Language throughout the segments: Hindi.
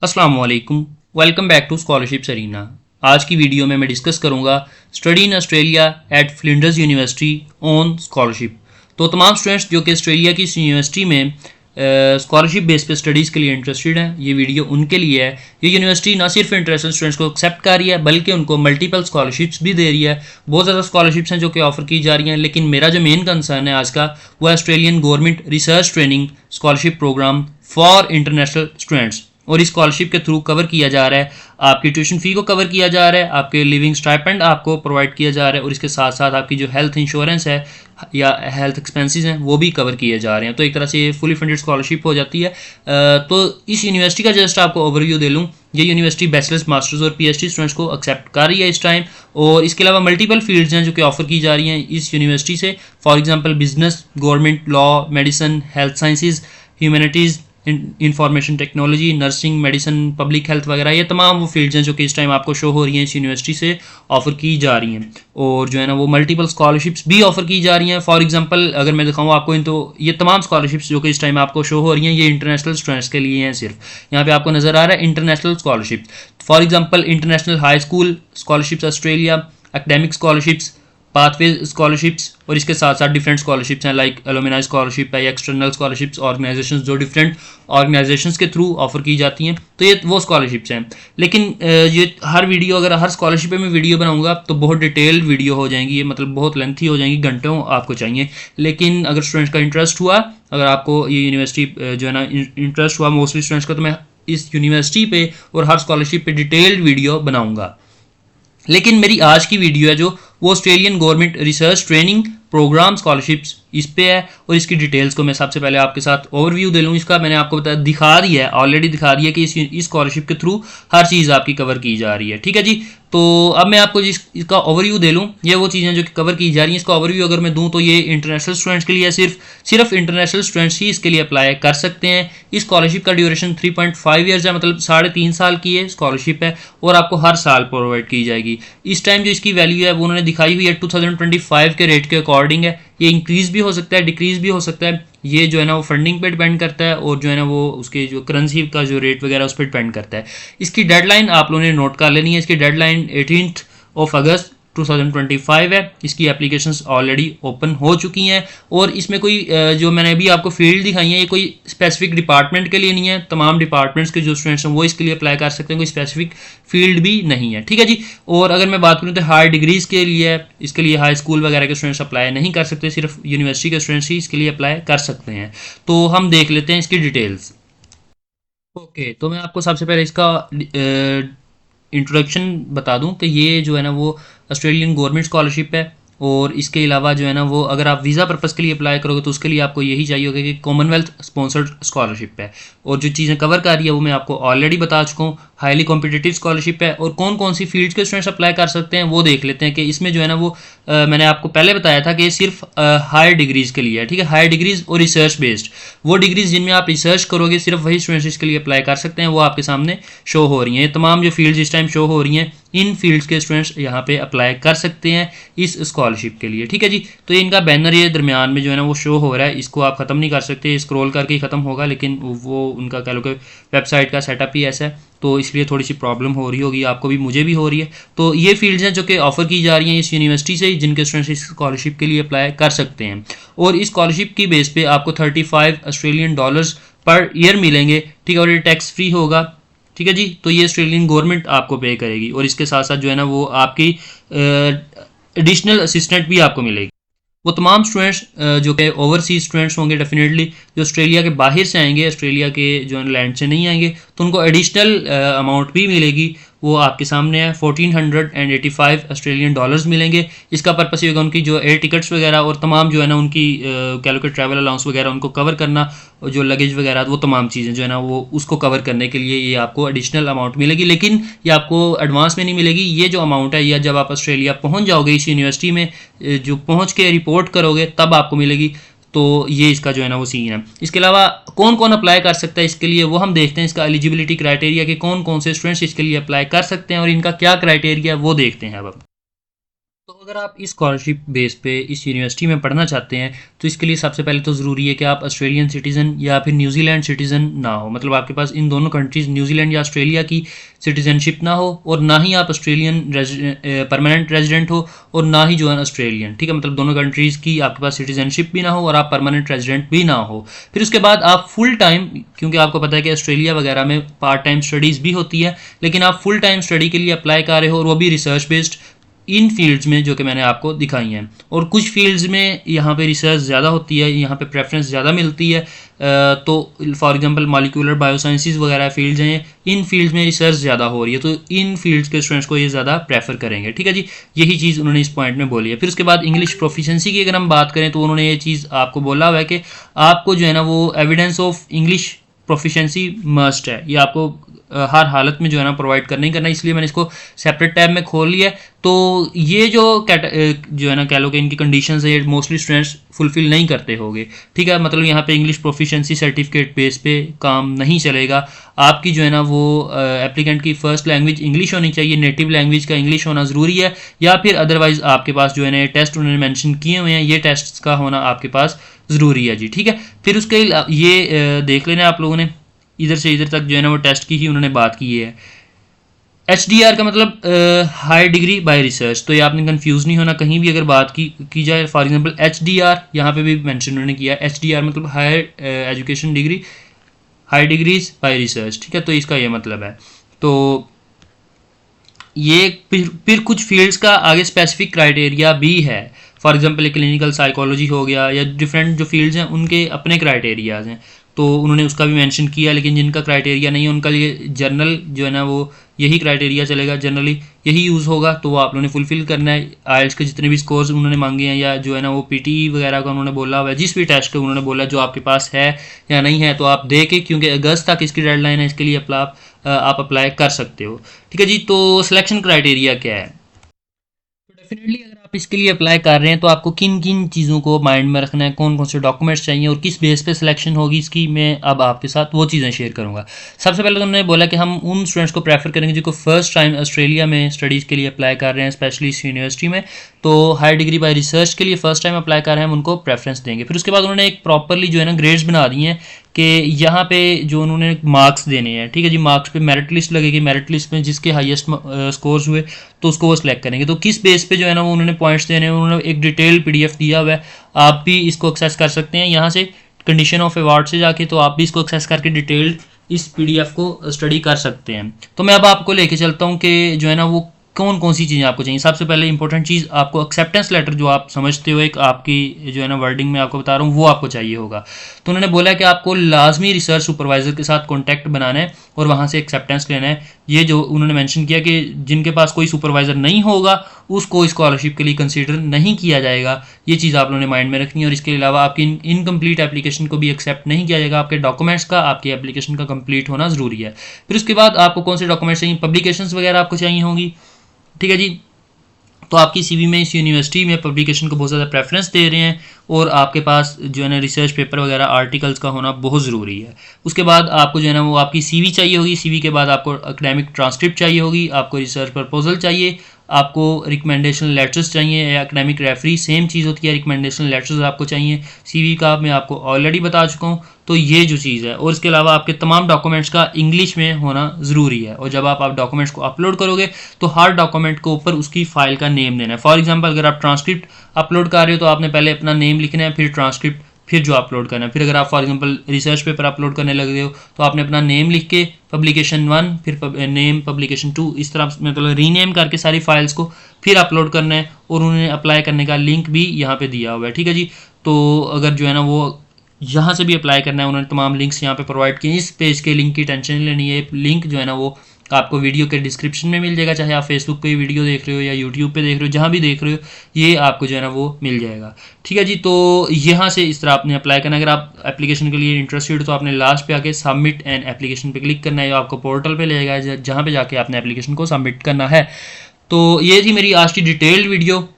अस्सलाम वालेकुम। Welcome back to Scholarship Arena. आज की वीडियो में मैं डिस्कस करूंगा study in Australia at Flinders University on scholarship. तो तमाम स्टूडेंट्स जो कि ऑस्ट्रेलिया की इस यूनिवर्सिटी में स्कॉलरशिप बेस पे स्टडीज़ के लिए इंटरेस्टेड हैं, ये वीडियो उनके लिए है। ये यूनिवर्सिटी ना सिर्फ इंटरनेशनल स्टूडेंट्स को एक्सेप्ट कर रही है बल्कि उनको मल्टीपल स्कॉलरशिप्स भी दे रही है। बहुत ज़्यादा स्कॉलरशिप्स हैं जो कि ऑफर की जा रही हैं, लेकिन मेरा जो मेन कंसर्न है आज का वो है Australian government research training scholarship program for international students. और इस स्कॉलरशिप के थ्रू कवर किया जा रहा है, आपकी ट्यूशन फ़ी को कवर किया जा रहा है, आपके लिविंग स्टाइपेंड आपको प्रोवाइड किया जा रहा है और इसके साथ साथ आपकी जो हेल्थ इंश्योरेंस है या हेल्थ एक्सपेंसेस हैं वो भी कवर किए जा रहे हैं। तो एक तरह से ये फुली फंडेड स्कॉलरशिप हो जाती है। तो इस यूनिवर्सिटी का जस्ट आपको ओवरव्यू दे लूँ। ये यूनिवर्सिटी बैचलर्स, मास्टर्स और पीएचडी स्टूडेंट्स को एक्सेप्ट कर रही है इस टाइम, और इसके अलावा मल्टीपल फील्ड्स हैं जो कि ऑफर की जा रही हैं इस यूनिवर्सिटी से। For example business, government, law, medicine, health sciences, humanities, information technology, nursing, medicine, public health वगैरह, ये तमाम वो फील्ड्स हैं जो कि इस टाइम आपको शो हो रही हैं इस यूनिवर्सिटी से ऑफर की जा रही हैं। और जो है ना वो मल्टीपल स्कॉलरशिप्स भी ऑफर की जा रही हैं। फॉर एग्जांपल अगर मैं दिखाऊँ आपको इन, तो ये तमाम स्कॉलरशिप्स जो कि इस टाइम आपको शो हो रही हैं ये इंटरनेशनल स्टूडेंट्स के लिए हैं। सिर्फ यहाँ पे आपको नजर आ रहा है international scholarship. For example international high school scholarships Australia, academic scholarships, pathway scholarships, और इसके साथ साथ डिफरेंट स्कॉलरशिप्स हैं लाइक एलुमनाई स्कॉलरशिप है या एक्सटर्नल स्कॉलरशिप्स ऑर्गेनाइजेशंस जो डिफरेंट ऑर्गेनाइजेशंस के थ्रू ऑफर की जाती हैं। तो ये वो स्कॉलरशिप्स हैं। लेकिन ये हर वीडियो, अगर हर स्कॉलरशिप पे मैं वीडियो बनाऊंगा तो बहुत डिटेल्ड वीडियो हो जाएंगी, ये मतलब बहुत लेंथी हो जाएंगी, घंटों आपको चाहिए। लेकिन अगर स्टूडेंट्स का इंटरेस्ट हुआ, अगर आपको ये यूनिवर्सिटी जो है ना इंटरेस्ट हुआ मोस्टली स्टूडेंट्स का, तो मैं इस यूनिवर्सिटी पे और हर स्कॉलरशिप पे डिटेल्ड वीडियो बनाऊंगा। लेकिन मेरी आज की वीडियो है जो वो Australian government research training program scholarships इस पे है, और इसकी डिटेल्स को मैं सबसे पहले आपके साथ ओवरव्यू दे लूँ इसका। मैंने आपको दिखा दिया है, ऑलरेडी दिखा दिया कि इस स्कॉलरशिप के थ्रू हर चीज़ आपकी कवर की जा रही है। ठीक है जी। तो अब मैं आपको इसका ओवरव्यू दे लूँ, ये वो चीज़ें जो कि कवर की जा रही हैं। इसका ओवरव्यू अगर मैं दूँ तो ये इंटरनेशनल स्टूडेंट्स के लिए है, सिर्फ इंटरनेशनल स्टूडेंट्स ही इसके लिए अप्लाई कर सकते हैं। इस स्कॉलरशिप का ड्यूरेशन 3.5 ईयर्स है, मतलब 3.5 साल की ये स्कॉलरशिप है, और आपको हर साल प्रोवाइड की जाएगी। इस टाइम जो इसकी वैल्यू है वो उन्होंने दिखाई हुई है 2025 के रेट के अकॉर्डिंग है। ये इंक्रीज़ भी हो सकता है, डिक्रीज़ भी हो सकता है, ये जो है ना वो फंडिंग पे डिपेंड करता है, और जो है ना वो उसके जो करेंसी का जो रेट वगैरह उस पर डिपेंड करता है। इसकी डेडलाइन आप लोगों ने नोट कर लेनी है। इसकी डेडलाइन 18 अगस्त 2025 है। इसकी एप्लीकेशंस ऑलरेडी ओपन हो चुकी हैं, और इसमें कोई जो मैंने अभी आपको फील्ड दिखाई है ये कोई स्पेसिफिक डिपार्टमेंट के लिए नहीं है। तमाम डिपार्टमेंट्स के जो स्टूडेंट्स हैं वो इसके लिए अप्लाई कर सकते हैं, कोई स्पेसिफिक फील्ड भी नहीं है। ठीक है जी। और अगर मैं बात करूँ तो हायर डिग्रीज़ के लिए, इसके लिए हाई स्कूल वगैरह के स्टूडेंट्स अप्लाई नहीं कर सकते, सिर्फ यूनिवर्सिटी के स्टूडेंट्स ही इसके लिए अप्लाई कर सकते हैं। तो हम देख लेते हैं इसकी डिटेल्स। ओके, तो मैं आपको सबसे पहले इसका इंट्रोडक्शन बता दूं कि ये जो है ना वो ऑस्ट्रेलियन गवर्नमेंट स्कॉलरशिप है, और इसके अलावा जो है ना वो अगर आप वीज़ा पर्पज़ के लिए अप्लाई करोगे तो उसके लिए आपको यही चाहिए होगा कि कॉमनवेल्थ स्पॉन्सर्ड स्कॉलरशिप है। और जो चीज़ें कवर कर रही है वो मैं आपको ऑलरेडी बता चुका हूँ। हाईली कॉम्पिटिटिव स्कॉलरशिप है, और कौन कौन सी फील्ड्स के स्टूडेंट्स अप्लाई कर सकते हैं वो देख लेते हैं। कि इसमें जो है ना वो मैंने आपको पहले बताया था कि ये सिर्फ हायर डिग्रीज़ के लिए है। ठीक है, हायर डिग्रीज़ और रिसर्च बेस्ड, वो डिग्रीज़ जिनमें आप रिसर्च करोगे सिर्फ वही स्टूडेंट्स इसके लिए अप्लाई कर सकते हैं, वो आपके सामने शो हो रही हैं। ये तमाम जो फील्ड्स इस टाइम शो हो रही हैं, इन फील्ड्स के स्टूडेंट्स यहाँ पे अप्लाई कर सकते हैं इस स्कॉलरशिप के लिए। ठीक है जी। तो ये इनका बैनर ये दरमियान में जो है ना वो शो हो रहा है, इसको आप ख़त्म नहीं कर सकते, स्क्रॉल करके ही ख़त्म होगा, लेकिन वो उनका कह लो कि वेबसाइट का सेटअप ही ऐसा है, तो इसलिए थोड़ी सी प्रॉब्लम हो रही होगी आपको भी, मुझे भी हो रही है। तो ये फील्ड्स हैं जो कि ऑफर की जा रही हैं इस यूनिवर्सिटी से, जिनके स्टूडेंट्स इस स्कॉलरशिप के लिए अप्लाई कर सकते हैं। और इस स्कॉलरशिप की बेस पे आपको $35 पर ईयर मिलेंगे। ठीक है, और ये टैक्स फ्री होगा। ठीक है जी। तो ये ऑस्ट्रेलियन गवर्नमेंट आपको पे करेगी, और इसके साथ साथ जो है ना वो आपकी एडिशनल असिस्टेंट भी आपको मिलेगी। वो तमाम स्टूडेंट्स जो कि ओवरसीज स्टूडेंट्स होंगे डेफिनेटली, जो ऑस्ट्रेलिया के बाहर से आएंगे, ऑस्ट्रेलिया के जो लैंड से नहीं आएंगे, तो उनको एडिशनल अमाउंट भी मिलेगी। वो आपके सामने है, $1485 मिलेंगे। इसका पर्पस ये होगा उनकी जो एयर टिकट्स वगैरह और तमाम जो है ना उनकी कैलकुलेट ट्रैवल अलाउंस वगैरह उनको कवर करना, और जो लगेज वगैरह वो तमाम चीज़ें जो है ना वो उसको कवर करने के लिए ये आपको एडिशनल अमाउंट मिलेगी। लेकिन ये आपको एडवांस में नहीं मिलेगी। ये जो अमाउंट है, या जब आप ऑस्ट्रेलिया पहुंच जाओगे इस यूनिवर्सिटी में, जो पहुंच के रिपोर्ट करोगे तब आपको मिलेगी। तो ये इसका जो है ना वो सीन है। इसके अलावा कौन कौन अप्लाई कर सकता है इसके लिए वो हम देखते हैं। इसका एलिजिबिलिटी क्राइटेरिया कि कौन कौन से स्टूडेंट्स इसके लिए अप्लाई कर सकते हैं और इनका क्या क्राइटेरिया वो देखते हैं अब। तो अगर आप इस स्कॉलरशिप बेस पे इस यूनिवर्सिटी में पढ़ना चाहते हैं तो इसके लिए सबसे पहले तो ज़रूरी है कि आप ऑस्ट्रेलियन सिटीज़न या फिर न्यूजीलैंड सिटीज़न ना हो, मतलब आपके पास इन दोनों कंट्रीज़ न्यूजीलैंड या ऑस्ट्रेलिया की सिटीज़नशिप ना हो, और ना ही आप ऑस्ट्रेलियन परमानेंट रेजिडेंट हो और ना ही जो है ऑस्ट्रेलियन, ठीक है, मतलब दोनों कंट्रीज़ की आपके पास सिटीज़नशिप भी ना हो और आप परमानेंट रेजिडेंट भी ना हो। फिर उसके बाद आप फुल टाइम, क्योंकि आपको पता है कि ऑस्ट्रेलिया वगैरह में पार्ट टाइम स्टडीज़ भी होती है, लेकिन आप फुल टाइम स्टडी के लिए अप्लाई कर रहे हो और वो भी रिसर्च बेस्ड इन फील्ड्स में जो कि मैंने आपको दिखाई हैं। और कुछ फील्ड्स में यहाँ पे रिसर्च ज़्यादा होती है, यहाँ पे प्रेफरेंस ज़्यादा मिलती है, तो फॉर एग्जांपल मॉलिक्यूलर बायोसाइंसिस वगैरह फील्ड्स हैं, इन फील्ड्स में रिसर्च ज़्यादा हो रही है, तो इन फील्ड्स के स्टूडेंट्स को ये ज़्यादा प्रेफर करेंगे, ठीक है जी। यही चीज़ उन्होंने इस पॉइंट में बोली है। फिर उसके बाद इंग्लिश प्रोफिशेंसी की अगर हम बात करें तो उन्होंने ये चीज़ आपको बोला हुआ है कि आपको जो है ना वो evidence of English proficiency must है, ये आपको हर हालत में जो है ना प्रोवाइड करना ही करना, इसलिए मैंने इसको सेपरेट टैब में खोल लिया है। तो ये जो है ना कह लो कि इनकी कंडीशंस है, ये मोस्टली स्टूडेंट्स फुलफिल नहीं करते होंगे, ठीक है। मतलब यहाँ पे इंग्लिश प्रोफिशिएंसी सर्टिफिकेट बेस पे काम नहीं चलेगा। आपकी जो है ना वो एप्लीकेंट की फर्स्ट लैंग्वेज इंग्लिश होनी चाहिए, नेटिव लैंग्वेज का इंग्लिश होना ज़रूरी है, या फिर अदरवाइज आपके पास जो है ना ये टेस्ट उन्होंने मैंशन किए हुए हैं, ये टेस्ट का होना आपके पास ज़रूरी है जी, ठीक है। फिर उसके ये देख लेना आप लोगों ने इधर से इधर तक जो है ना वो टेस्ट की ही उन्होंने बात की है। HDR का मतलब हाई डिग्री बाय रिसर्च, तो ये आपने कंफ्यूज नहीं होना, कहीं भी अगर बात की जाए, फॉर एग्जांपल HDR यहाँ पे भी मेंशन उन्होंने किया है, HDR मतलब higher education degree, high degrees by research, ठीक है, तो इसका ये मतलब है। तो ये फिर कुछ फील्ड्स का आगे स्पेसिफिक क्राइटेरिया भी है, फॉर एग्जांपल क्लिनिकल साइकोलॉजी हो गया, या डिफरेंट जो फील्ड्स हैं उनके अपने क्राइटेरियाज हैं, तो उन्होंने उसका भी मेंशन किया। लेकिन जिनका क्राइटेरिया नहीं है उनका लिए जर्नल जो है ना वो यही क्राइटेरिया चलेगा, जनरली यही यूज़ होगा, तो वो आप लोगों ने फुलफिल करना है। आइल्स के जितने भी स्कोर्स उन्होंने मांगे हैं, या जो है ना वो PTE वगैरह का उन्होंने बोला हुआ है, जिस भी टेस्ट का उन्होंने बोला जो आपके पास है या नहीं है, तो आप दे के, क्योंकि अगस्त तक इसकी डेडलाइन है, इसके लिए आप अप्लाई कर सकते हो, ठीक है जी। तो सिलेक्शन क्राइटेरिया क्या है? तो डेफिनेटली अगर आप इसके लिए अप्लाई कर रहे हैं तो आपको किन किन चीज़ों को माइंड में रखना है, कौन कौन से डॉक्यूमेंट्स चाहिए और किस बेस पे सिलेक्शन होगी इसकी, मैं अब आपके साथ वो चीज़ें शेयर करूंगा। सबसे पहले तो उन्होंने बोला कि हम उन स्टूडेंट्स को प्रेफर करेंगे जिनको फर्स्ट टाइम ऑस्ट्रेलिया में स्टडीज़ के लिए अप्लाई कर रहे हैं, स्पेशली इस यूनिवर्सिटी में, तो हायर डिग्री बाय रिसर्च के लिए फर्स्ट टाइम अप्लाई कर रहे हैं, हम उनको प्रेफरेंस देंगे। फिर उसके बाद उन्होंने एक प्रॉपरली जो है ना ग्रेड्स बना दिए हैं कि यहाँ पे जो उन्होंने मार्क्स देने हैं, ठीक है जी, मार्क्स पे मेरिट लिस्ट लगेगी, मेरिट लिस्ट में जिसके हाईएस्ट स्कोर्स हुए तो उसको वो सिलेक्ट करेंगे। तो किस बेस पे जो है ना वो उन्होंने पॉइंट्स देने हैं, उन्होंने एक डिटेल PDF दिया हुआ है, आप भी इसको एक्सेस कर सकते हैं यहाँ से कंडीशन ऑफ अवार्ड से जाके, तो आप भी इसको एक्सेस करके डिटेल्ड इस PDF को स्टडी कर सकते हैं। तो मैं अब आपको लेके चलता हूँ कि जो है ना वो कौन कौन सी चीज़ें आपको चाहिए। सबसे पहले इंपॉर्टेंट चीज़ आपको एक्सेप्टेंस लेटर, जो आप समझते हो एक आपकी जो है ना वर्डिंग में आपको बता रहा हूँ, वो आपको चाहिए होगा। तो उन्होंने बोला कि आपको लाजमी रिसर्च सुपरवाइजर के साथ कॉन्टैक्ट बनाना है और वहाँ से एक्सेप्टेंस लेना है। ये जो उन्होंने मेंशन किया कि जिनके पास कोई सुपरवाइजर नहीं होगा उसको स्कॉलरशिप के लिए कंसीडर नहीं किया जाएगा, ये चीज़ आप लोगों ने माइंड में रखनी है। और इसके अलावा आपकी इनकम्प्लीट एप्लीकेशन को भी एक्सेप्ट नहीं किया जाएगा, आपके डॉक्यूमेंट्स का आपकी एप्लीकेशन का कंप्लीट होना ज़रूरी है। फिर उसके बाद आपको कौन से डॉक्यूमेंट्स चाहिए, पब्लिकेशंस वगैरह आपको चाहिए होंगी, ठीक है जी। तो आपकी CV में इस यूनिवर्सिटी में पब्लिकेशन को बहुत ज़्यादा प्रेफरेंस दे रहे हैं और आपके पास जो है ना रिसर्च पेपर वगैरह आर्टिकल्स का होना बहुत ज़रूरी है। उसके बाद आपको जो है ना वो आपकी CV चाहिए होगी, CV के बाद आपको एकेडमिक ट्रांसक्रिप्ट चाहिए होगी, आपको रिसर्च प्रपोजल चाहिए, आपको रिकमेंडेशन लेटर्स चाहिए, या एकेडमिक रेफरी सेम चीज़ होती है, रिकमेंडेशन लेटर्स आपको चाहिए। CV का मैं आपको ऑलरेडी बता चुका हूँ, तो ये जो चीज़ है। और इसके अलावा आपके तमाम डॉक्यूमेंट्स का इंग्लिश में होना ज़रूरी है, और जब आप डॉक्यूमेंट्स को अपलोड करोगे तो हर डॉक्यूमेंट के ऊपर उसकी फाइल का नेम देना है। फॉर एग्जांपल अगर आप ट्रांसक्रिप्ट अपलोड कर रहे हो तो आपने पहले अपना नेम लिखना है, फिर ट्रांसक्रिप्ट, फिर जो अपलोड करना है। फिर अगर आप for example research paper upload करने लगे हो तो आपने अपना नेम लिख के पब्लिकेशन 1, फिर नेम पब्लिकेशन 2, इस तरह मतलब रीनेम करके सारी फाइल्स को फिर अपलोड करना है। और उन्होंने अप्लाई करने का लिंक भी यहाँ पे दिया हुआ है, ठीक है जी। तो अगर जो है ना वो यहाँ से भी अप्लाई करना है, उन्होंने तमाम लिंक्स यहाँ पे प्रोवाइड किए। इस पेज के लिंक की टेंशन नहीं लेनी है, लिंक जो है ना वो आपको वीडियो के डिस्क्रिप्शन में मिल जाएगा, चाहे आप फेसबुक पे वीडियो देख रहे हो या यूट्यूब पे देख रहे हो, जहाँ भी देख रहे हो ये आपको जो है ना वो मिल जाएगा, ठीक है जी। तो यहाँ से इस तरह आपने अप्लाई करना है। अगर आप एप्लीकेशन के लिए इंटरेस्टेड हो तो आपने लास्ट पे आके सबमिट एंड एप्लीकेशन पे क्लिक करना है, आपको पोर्टल पे ले जाएगा जहाँ पे जाके आपने एप्लीकेशन को सबमिट करना है। तो ये थी मेरी आज की डिटेल्ड वीडियो,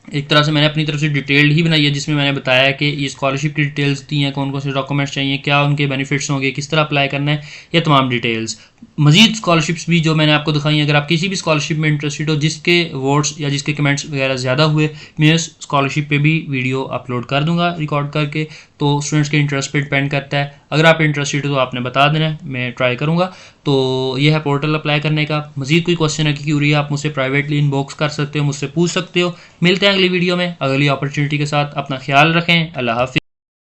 एक तरह से मैंने अपनी तरफ से डिटेल्ड ही बनाई है, जिसमें मैंने बताया कि ये स्कॉलरशिप की डिटेल्स दी हैं, कौन कौन से डॉक्यूमेंट्स चाहिए, क्या उनके बेनिफिट्स होंगे, किस तरह अप्लाई करना है, ये तमाम डिटेल्स। मज़ीद स्कॉलरशिप्स भी जो मैंने आपको दिखाई, अगर आप किसी भी स्कॉलरशिप में इंटरेस्टेड हो जिसके वोट्स या जिसके कमेंट्स वगैरह ज़्यादा हुए, मैं उस स्कॉलरशिप पे भी वीडियो अपलोड कर दूंगा रिकॉर्ड करके। तो स्टूडेंट्स के इंटरेस्ट पे डिपेंड करता है, अगर आप इंटरेस्टेड हो तो आपने बता देना है, मैं ट्राई करूँगा। तो ये है पोर्टल अप्लाई करने का। मज़ीद कोई क्वेश्चन है कि क्यूरी आप मुझसे प्राइवेटली इनबॉक्स कर सकते हो, मुझसे पूछ सकते हो। मिलते हैं अगली वीडियो में अगली अपॉर्चुनिटी के साथ। अपना ख्याल रखें। अल्लाह हाफिज़।